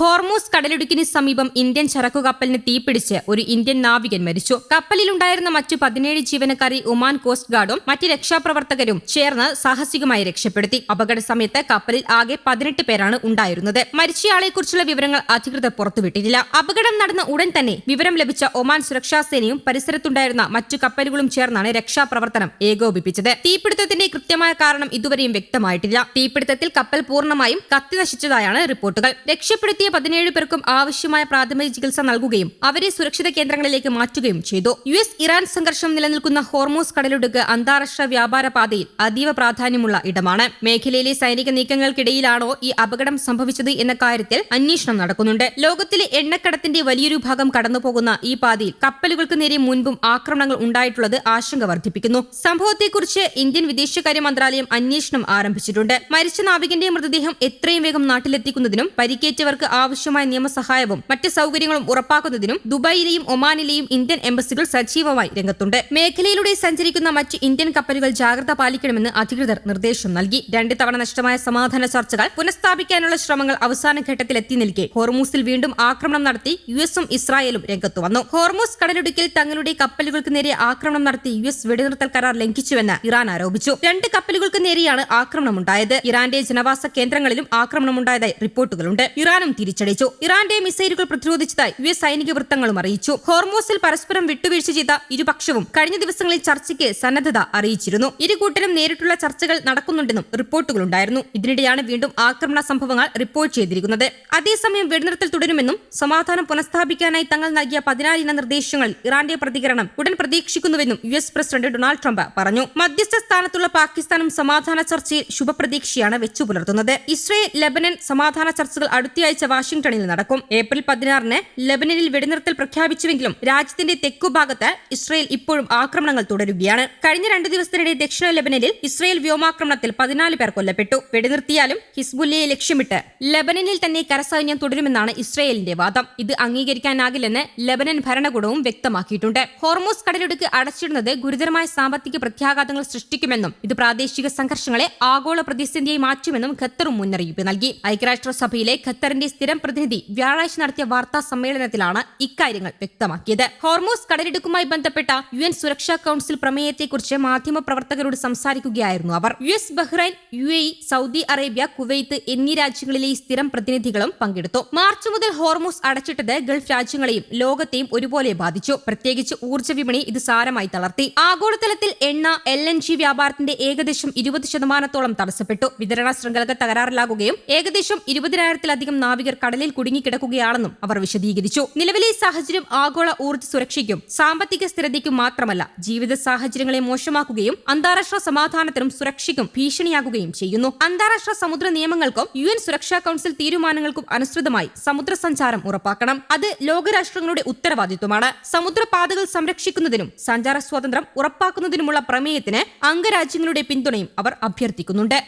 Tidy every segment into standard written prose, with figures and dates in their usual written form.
Hormuz കടലിടുക്കിന് സമീപം Indian ചരക്കു കപ്പലിന് തീപിടിച്ച് ഒരു ഇന്ത്യൻ നാവികൻ മരിച്ചു. കപ്പലിലുണ്ടായിരുന്ന മറ്റു 17 ജീവനക്കാരെ ഒമാൻ കോസ്റ്റ് ഗാർഡും മറ്റ് രക്ഷാപ്രവർത്തകരും ചേർന്ന് സാഹസികമായി രക്ഷപ്പെടുത്തി. അപകട സമയത്ത് കപ്പലിൽ ആകെ 18 പേരാണ് ഉണ്ടായിരുന്നത്. മരിച്ചയാളെക്കുറിച്ചുള്ള വിവരങ്ങൾ അധികൃതർ പുറത്തുവിട്ടിട്ടില്ല. അപകടം നടന്ന ഉടൻ തന്നെ വിവരം ലഭിച്ച ഒമാൻ സുരക്ഷാ സേനയും പരിസരത്തുണ്ടായിരുന്ന മറ്റു കപ്പലുകളും ചേർന്നാണ് രക്ഷാപ്രവർത്തനം ഏകോപിപ്പിച്ചത്. തീപിടുത്തത്തിന്റെ കൃത്യമായ കാരണം ഇതുവരെയും വ്യക്തമായിട്ടില്ല. തീപിടുത്തത്തിൽ കപ്പൽ പൂർണ്ണമായും കത്തി നശിച്ചതായാണ് റിപ്പോർട്ടുകൾ. രക്ഷപ്പെടുത്തിയ 17 പേർക്കും ആവശ്യമായ പ്രാഥമിക ചികിത്സ നൽകുകയും അവരെ സുരക്ഷിത കേന്ദ്രങ്ങളിലേക്ക് മാറ്റുകയും ചെയ്തു. US ഇറാൻ സംഘർഷം നിലനിൽക്കുന്ന ഹോർമൂസ് കടലിടുക്ക് അന്താരാഷ്ട്ര വ്യാപാര പാതയിൽ അതീവ പ്രാധാന്യമുള്ള ഇടമാണ്. മേഖലയിലെ സൈനിക നീക്കങ്ങൾക്കിടയിലാണോ ഈ അപകടം സംഭവിച്ചത് എന്ന കാര്യത്തിൽ അന്വേഷണം നടക്കുന്നുണ്ട്. ലോകത്തിലെ എണ്ണക്കടത്തിന്റെ വലിയൊരു ഭാഗം കടന്നുപോകുന്ന ഈ പാതയിൽ കപ്പലുകൾക്ക് നേരെ മുൻപും ആക്രമണങ്ങൾ ഉണ്ടായിട്ടുള്ളത് ആശങ്ക വർദ്ധിപ്പിക്കുന്നു. സംഭവത്തെക്കുറിച്ച് ഇന്ത്യൻ വിദേശകാര്യ മന്ത്രാലയം അന്വേഷണം ആരംഭിച്ചിട്ടുണ്ട്. മരിച്ച നാവികന്റെ മൃതദേഹം എത്രയും വേഗം നാട്ടിലെത്തിക്കുന്നതിനും പരിക്കേറ്റവർക്ക് ആവശ്യമായ നിയമസഹായവും മറ്റ് സൗകര്യങ്ങളും ഉറപ്പാക്കുന്നതിനും ദുബായിലെയും ഒമാനിലെയും ഇന്ത്യൻ എംബസികൾ സജീവമായി രംഗത്തുണ്ട്. മേഖലയിലൂടെ സഞ്ചരിക്കുന്ന മറ്റ് ഇന്ത്യൻ കപ്പലുകൾ ജാഗ്രത പാലിക്കണമെന്ന് അധികൃതർ നിർദ്ദേശം നൽകി. 2 തവണ നഷ്ടമായ സമാധാന ചർച്ചകൾ പുനഃസ്ഥാപിക്കാനുള്ള ശ്രമങ്ങൾ അവസാന ഘട്ടത്തിലെത്തി നിൽക്കെ ഹോർമൂസിൽ വീണ്ടും ആക്രമണം നടത്തി യുഎസും ഇസ്രായേലും രംഗത്തു വന്നു. ഹോർമൂസ് കടലിടുക്കിൽ തങ്ങളുടെ കപ്പലുകൾക്ക് നേരെ ആക്രമണം നടത്തി US വെടിനിർത്തൽ കരാർ ലംഘിച്ചുവെന്ന് ഇറാൻ ആരോപിച്ചു. 2 കപ്പലുകൾക്ക് നേരെയാണ് ആക്രമണമുണ്ടായത്. ഇറാന്റെ ജനവാസ കേന്ദ്രങ്ങളിലും ആക്രമണമുണ്ടായതായി റിപ്പോർട്ടുകളുണ്ട്. ഇറാനും തിരിച്ചടിച്ചു. ഇറാന്റെ മിസൈലുകൾ പ്രതിരോധിച്ചതായി US സൈനിക വൃത്തങ്ങളും അറിയിച്ചു. ഹോർമൂസിൽ പരസ്പരം വിട്ടുവീഴ്ച ചെയ്ത ഇരുപക്ഷവും കഴിഞ്ഞ ദിവസങ്ങളിൽ ചർച്ചയ്ക്ക് സന്നദ്ധത അറിയിച്ചിരുന്നു. ഇരുകൂട്ടരും നേരിട്ടുള്ള ചർച്ചകൾ നടക്കുന്നുണ്ടെന്നും റിപ്പോർട്ടുകളുണ്ടായിരുന്നു. ഇതിനിടെയാണ് വീണ്ടും ആക്രമണ സംഭവങ്ങൾ റിപ്പോർട്ട് ചെയ്തിരിക്കുന്നത്. അതേസമയം വെടിനിർത്തൽ തുടരുമെന്നും സമാധാനം പുനഃസ്ഥാപിക്കാനായി തങ്ങൾ നൽകിയ 14 ഇന നിർദ്ദേശങ്ങളിൽ ഇറാന്റെ പ്രതികരണം ഉടൻ പ്രതീക്ഷിക്കുന്നുവെന്നും US പ്രസിഡന്റ് ഡൊണാൾഡ് ട്രംപ് പറഞ്ഞു. മധ്യസ്ഥ സ്ഥാനത്തുള്ള പാകിസ്ഥാനും സമാധാന ചർച്ചയിൽ ശുഭപ്രതീക്ഷയാണ് വെച്ചുപുലർത്തുന്നത്. ഇസ്രയേൽ ലെബനൻ സമാധാന ചർച്ചകൾ അടുത്തയാഴ്ച വാഷിംഗ്ടണിൽ നടക്കും. ഏപ്രിൽ 16-ന് ലെബനനിൽ വെടിനിർത്തൽ പ്രഖ്യാപിച്ചുവെങ്കിലും രാജ്യത്തിന്റെ തെക്കുഭാഗത്ത് ഇസ്രയേൽ ഇപ്പോഴും ആക്രമണങ്ങൾ തുടരുകയാണ്. കഴിഞ്ഞ 2 ദിവസത്തിനിടെ ദക്ഷിണ ലെബനനിൽ ഇസ്രയേൽ വ്യോമാക്രമണത്തിൽ 14 പേർ കൊല്ലപ്പെട്ടു. വെടിനിർത്തിയാലും ഹിസ്ബുല്ലയെ ലക്ഷ്യമിട്ട് ലെബനനിൽ തന്നെ കരസൈന്യം തുടരുമെന്നാണ് ഇസ്രയേലിന്റെ വാദം. ഇത് അംഗീകരിക്കാനാകില്ലെന്ന് ലെബനൻ ഭരണകൂടവും വ്യക്തമാക്കിയിട്ടുണ്ട്. ഹോർമൂസ് കടലിടുക്ക് അടച്ചിടുന്നത് ഗുരുതരമായ സാമ്പത്തിക പ്രത്യാഘാതങ്ങൾ സൃഷ്ടിക്കുമെന്നും ഇത് പ്രാദേശിക സംഘർഷങ്ങളെ ആഗോള പ്രതിസന്ധിയായി മാറ്റുമെന്നും ഖത്തറും മുന്നറിയിപ്പ് നൽകി. ഐക്യരാഷ്ട്രസഭയിലെ ഖത്തറിന്റെ സ്ഥിരം പ്രതിനിധി വ്യാഴാഴ്ച നടത്തിയ വാർത്താ സമ്മേളനത്തിലാണ് ഇക്കാര്യങ്ങൾ വ്യക്തമാക്കിയത്. ഹോർമൂസ് കടലിടുക്കുമായി ബന്ധപ്പെട്ട UN സുരക്ഷാ കൌൺസിൽ പ്രമേയത്തെക്കുറിച്ച് മാധ്യമപ്രവർത്തകരോട് സംസാരിക്കുകയായിരുന്നു അവർ. US, Bahrain, UAE, Saudi Arabia, Kuwait എന്നീ രാജ്യങ്ങളിലെ സ്ഥിരം പ്രതിനിധികളും പങ്കെടുത്തു. മാർച്ച് മുതൽ ഹോർമൂസ് അടച്ചിട്ടത് ഗൾഫ് രാജ്യങ്ങളെയും ലോകത്തെയും ഒരുപോലെ ബാധിച്ചു. പ്രത്യേകിച്ച് ഊർജ്ജ വിപണി ഇത് സാരമായി തളർത്തി. ആഗോളതലത്തിൽ എണ്ണ LNG വ്യാപാരത്തിന്റെ ഏകദേശം 20% തടസ്സപ്പെട്ടു. വിതരണ ശൃംഖലകൾ തകരാറിലാകുകയും ഏകദേശം 20,000-ലധികം നാവികർ കടലിൽ കുടുങ്ങിക്കിടക്കുകയാണെന്നും അവർ വിശദീകരിച്ചു. നിലവിലെ സാഹചര്യം ആഗോള ഊർജ്ജ സുരക്ഷയ്ക്കും സാമ്പത്തിക സ്ഥിരതയ്ക്കും മാത്രമല്ല ജീവിത സാഹചര്യങ്ങളെ മോശമാക്കുകയും അന്താരാഷ്ട്ര സമാധാനത്തിനും സുരക്ഷയ്ക്കും ഭീഷണിയാകുകയും ചെയ്യുന്നു. അന്താരാഷ്ട്ര സമുദ്ര നിയമങ്ങൾക്കും UN സുരക്ഷാ കൌൺസിൽ തീരുമാനങ്ങൾക്കും അനുസൃതമായി സമുദ്ര സഞ്ചാരം ഉറപ്പാക്കണം. അത് ലോകരാഷ്ട്രങ്ങളുടെ ഉത്തരവാദിത്വമാണ്. സമുദ്രപാതകൾ സംരക്ഷിക്കുന്നതിനും സഞ്ചാര സ്വാതന്ത്ര്യം ഉറപ്പാക്കുന്നതിനുമുള്ള പ്രമേയത്തിന് അംഗരാജ്യങ്ങളുടെ പിന്തുണയും അവർ അഭ്യർത്ഥിക്കുന്നുണ്ട്.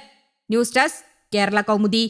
News desk Kerala Kaumudi.